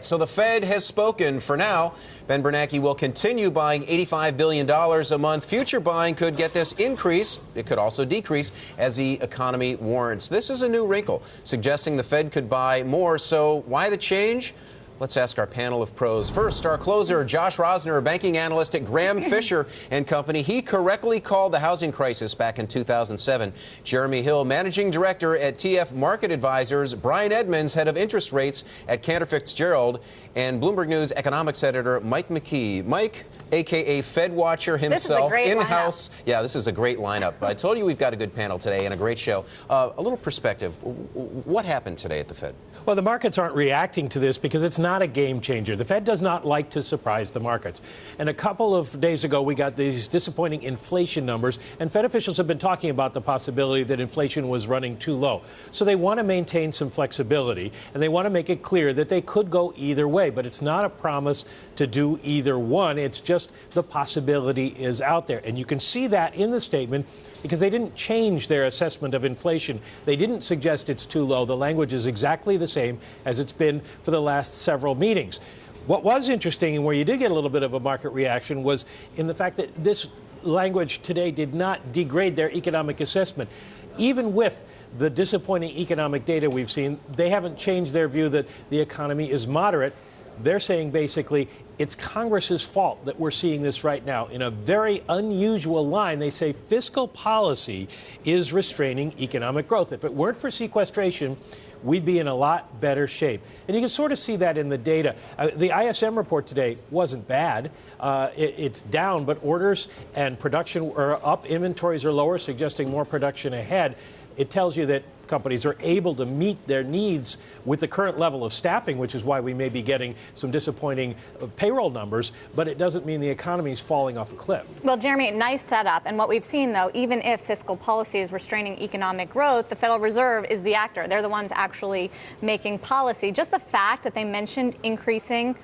So the Fed has spoken for now. Ben Bernanke will continue buying $85 billion a month. Future buying could get this increase. It could also decrease as the economy warrants. This is a new wrinkle, suggesting the Fed could buy more. So why the change? Let's ask our panel of pros. First, our closer, Josh Rosner, banking analyst at Graham Fisher and Company. He correctly called the housing crisis back in 2007. Jeremy Hill, managing director at TF Market Advisors. Brian Edmonds, head of interest rates at Cantor Fitzgerald. And Bloomberg News economics editor Mike McKee. Mike, a.k.a. Fed Watcher himself, in-house. Yeah, this is a great lineup. I told you we've got a good panel today and a great show. A little perspective. What happened today at the Fed? Well, the markets aren't reacting to this because it's not a game changer. The Fed does not like to surprise the markets. And a couple of days ago, we got these disappointing inflation numbers, and Fed officials have been talking about the possibility that inflation was running too low. So they want to maintain some flexibility, and they want to make it clear that they could go either way. But it's not a promise to do either one. It's just the possibility is out there. And you can see that in the statement because they didn't change their assessment of inflation. They didn't suggest it's too low. The language is exactly the same as it's been for the last several meetings. What was interesting and where you did get a little bit of a market reaction was in the fact that this language today did not degrade their economic assessment. Even with the disappointing economic data we've seen, they haven't changed their view that the economy is moderate. They're saying basically it's Congress's fault that we're seeing this right now. In a very unusual line, they say fiscal policy is restraining economic growth. If it weren't for sequestration, we'd be in a lot better shape. And you can sort of see that in the data. The ISM report today wasn't bad. It's down, but orders and production are up. Inventories are lower, suggesting more production ahead. It tells you that companies are able to meet their needs with the current level of staffing, which is why we may be getting some disappointing payroll numbers, but it doesn't mean the economy is falling off a cliff. Well, Jeremy, nice setup. And what we've seen, though, even if fiscal policy is restraining economic growth, the Federal Reserve is the actor. They're the ones actually making policy. Just the fact that they mentioned increasing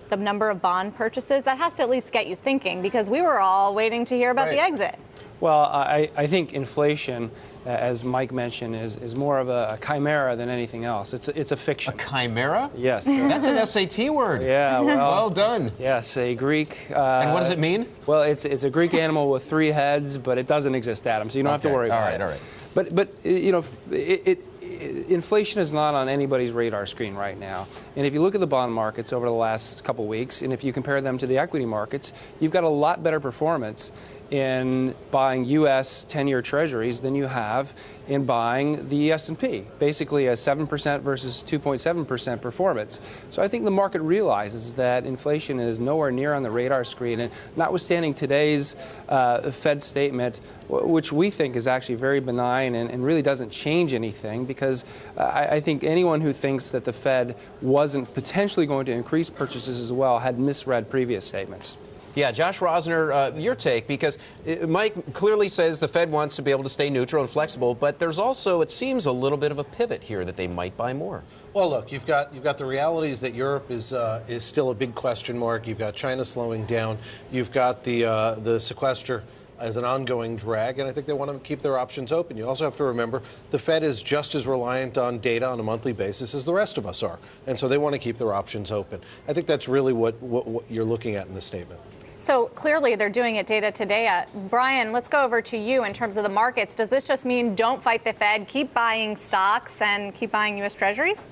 the number of bond purchases, that has to at least get you thinking, because we were all waiting to hear about the exit. Well, I think inflation, as Mike mentioned, is more of a chimera than anything else. It's a fiction. A chimera? Yes. That's an SAT word. Yeah. Well done. Yes, a Greek. And what does it mean? Well, it's a Greek animal with 3 heads, but it doesn't exist, Adam. So you don't have to worry about it. All right. But you know, inflation is not on anybody's radar screen right now. And if you look at the bond markets over the last couple weeks, and if you compare them to the equity markets, you've got a lot better performance in buying U.S. 10-year treasuries than you have in buying the S&P, basically a 7% versus 2.7% performance. So I think the market realizes that inflation is nowhere near on the radar screen. And notwithstanding today's Fed statement, which we think is actually very benign and really doesn't change anything, because I think anyone who thinks that the Fed wasn't potentially going to increase purchases as well had misread previous statements. Yeah, Josh Rosner, your take, because Mike clearly says the Fed wants to be able to stay neutral and flexible, but there's also, it seems, a little bit of a pivot here that they might buy more. Well, look, you've got the realities that Europe is still a big question mark. You've got China slowing down. You've got the sequester as an ongoing drag, and I think they want to keep their options open. You also have to remember the Fed is just as reliant on data on a monthly basis as the rest of us are, and so they want to keep their options open. I think that's really what you're looking at in this statement. So clearly they're doing it data to data. Brian, let's go over to you in terms of the markets. Does this just mean don't fight the Fed, keep buying stocks and keep buying U.S. Treasuries?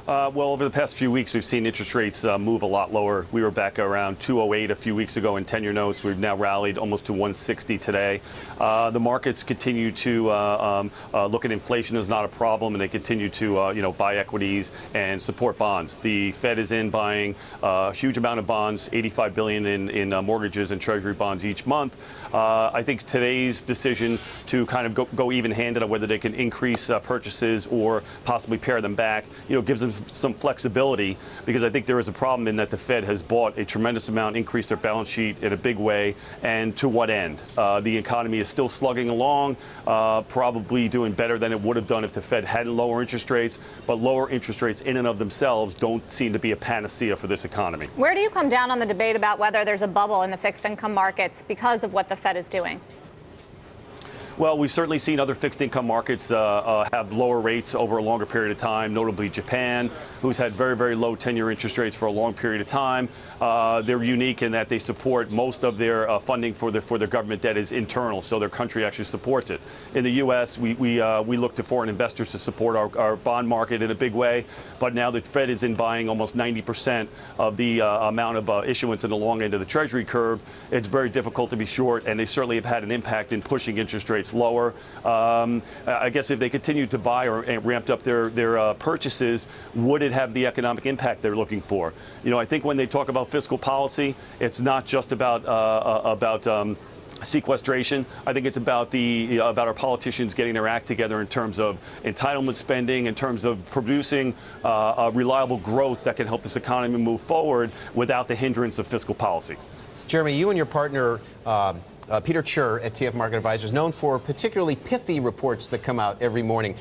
Well, over the past few weeks, we've seen interest rates move a lot lower. We were back around 208 a few weeks ago in 10-year notes. We've now rallied almost to 160 today. The markets continue to look at inflation as not a problem, and they continue to buy equities and support bonds. The Fed is in buying a huge amount of bonds, $85 billion in mortgages and Treasury bonds each month. I think today's decision to kind of go even-handed on whether they can increase purchases or possibly pare them back, gives them some flexibility, because I think there is a problem in that the Fed has bought a tremendous amount, increased their balance sheet in a big way, and to what end? The economy is still slugging along, probably doing better than it would have done if the Fed had lower interest rates, but lower interest rates in and of themselves don't seem to be a panacea for this economy. Where do you come down on the debate about whether there's a bubble in the fixed income markets because of what the Fed is doing? Well, we've certainly seen other fixed income markets have lower rates over a longer period of time, notably Japan, who's had very, very low 10-year interest rates for a long period of time. They're unique in that they support most of their funding for their government debt is internal, so their country actually supports it. In the U.S., we look to foreign investors to support our bond market in a big way, but now the Fed is in buying almost 90% of the amount of issuance in the long end of the Treasury curve. It's very difficult to be short, and they certainly have had an impact in pushing interest rates lower. I guess if they continued to buy or ramped up their purchases, would it have the economic impact they're looking for? You know, I think when they talk about fiscal policy, it's not just about sequestration. I think it's about about our politicians getting their act together in terms of entitlement spending, in terms of producing reliable growth that can help this economy move forward without the hindrance of fiscal policy. Jeremy, you and your partner Peter Chur at TF Market Advisors, known for particularly pithy reports that come out every morning.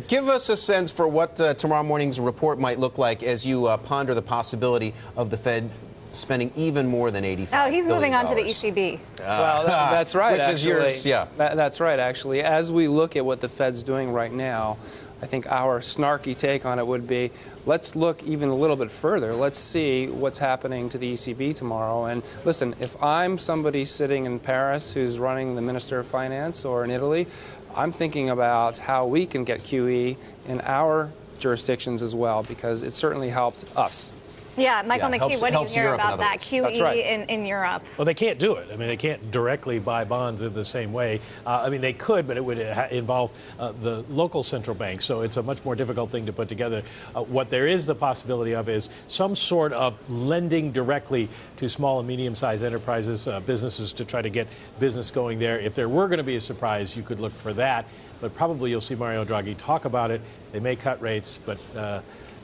Give us a sense for what tomorrow morning's report might look like as you ponder the possibility of the Fed spending even more than $85 billion. Oh, he's moving on to the ECB. Well, that's right. Which is yours, yeah. That's right, actually. As we look at what the Fed's doing right now, I think our snarky take on it would be, let's look even a little bit further. Let's see what's happening to the ECB tomorrow. And listen, if I'm somebody sitting in Paris who's running the Minister of Finance or in Italy, I'm thinking about how we can get QE in our jurisdictions as well, because it certainly helps us. Yeah, Michael McKee, what do you hear Europe, about that QE right. in Europe? Well, they can't do it. I mean, they can't directly buy bonds in the same way. I mean, they could, but it would involve the local central bank. So it's a much more difficult thing to put together. What there is the possibility of is some sort of lending directly to small and medium-sized enterprises, businesses, to try to get business going there. If there were going to be a surprise, you could look for that. But probably you'll see Mario Draghi talk about it. They may cut rates, but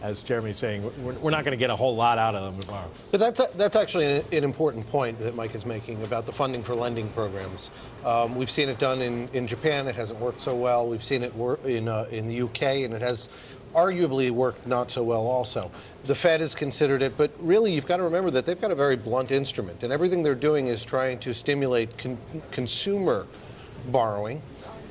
as Jeremy's saying, we're not going to get a whole lot out of them tomorrow. But that's actually an important point that Mike is making about the funding for lending programs. We've seen it done in Japan. It hasn't worked so well. We've seen it work in the UK, and it has arguably worked not so well also. The Fed has considered it, but really you've got to remember that they've got a very blunt instrument, and everything they're doing is trying to stimulate consumer borrowing.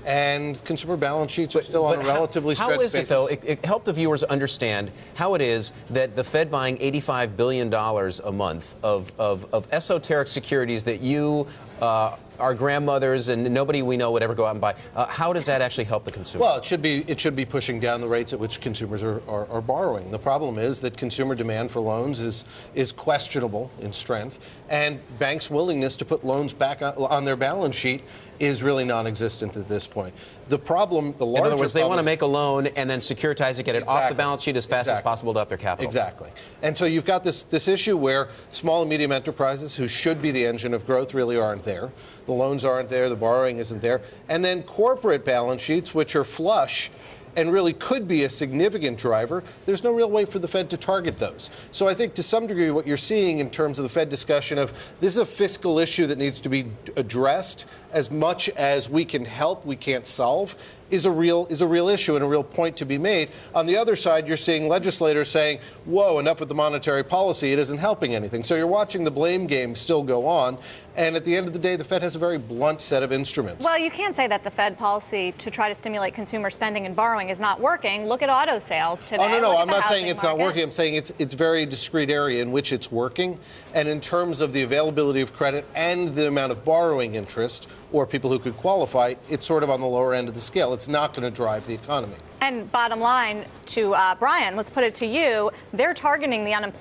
And consumer balance sheets are still on a relatively stretched basis. How is it, though? It helped the viewers understand how it is that the Fed buying $85 billion a month of esoteric securities that you, our grandmothers, and nobody we know would ever go out and buy. How does that actually help the consumer? Well, it should be pushing down the rates at which consumers are borrowing. The problem is that consumer demand for loans is questionable in strength, and banks' willingness to put loans back on their balance sheet is really non-existent at this point. The problem, the larger in other words, they want to make a loan and then securitize it, get it off the balance sheet as fast as possible to up their capital. Exactly. And so you've got this issue where small and medium enterprises, who should be the engine of growth, really aren't there. The loans aren't there, the borrowing isn't there. And then corporate balance sheets, which are flush and really could be a significant driver, there's no real way for the Fed to target those. So I think to some degree what you're seeing in terms of the Fed discussion of this is a fiscal issue that needs to be addressed as much as we can help, we can't solve, is a real issue and a real point to be made. On the other side, you're seeing legislators saying, whoa, enough with the monetary policy, it isn't helping anything. So you're watching the blame game still go on. And at the end of the day, the Fed has a very blunt set of instruments. Well, you can't say that the Fed policy to try to stimulate consumer spending and borrowing is not working. Look at auto sales today. Oh, no, I'm not saying it's not working. I'm saying it's a very discrete area in which it's working. And in terms of the availability of credit and the amount of borrowing interest or people who could qualify, it's sort of on the lower end of the scale. It's not going to drive the economy. And bottom line, to Brian, let's put it to you, they're targeting the unemployment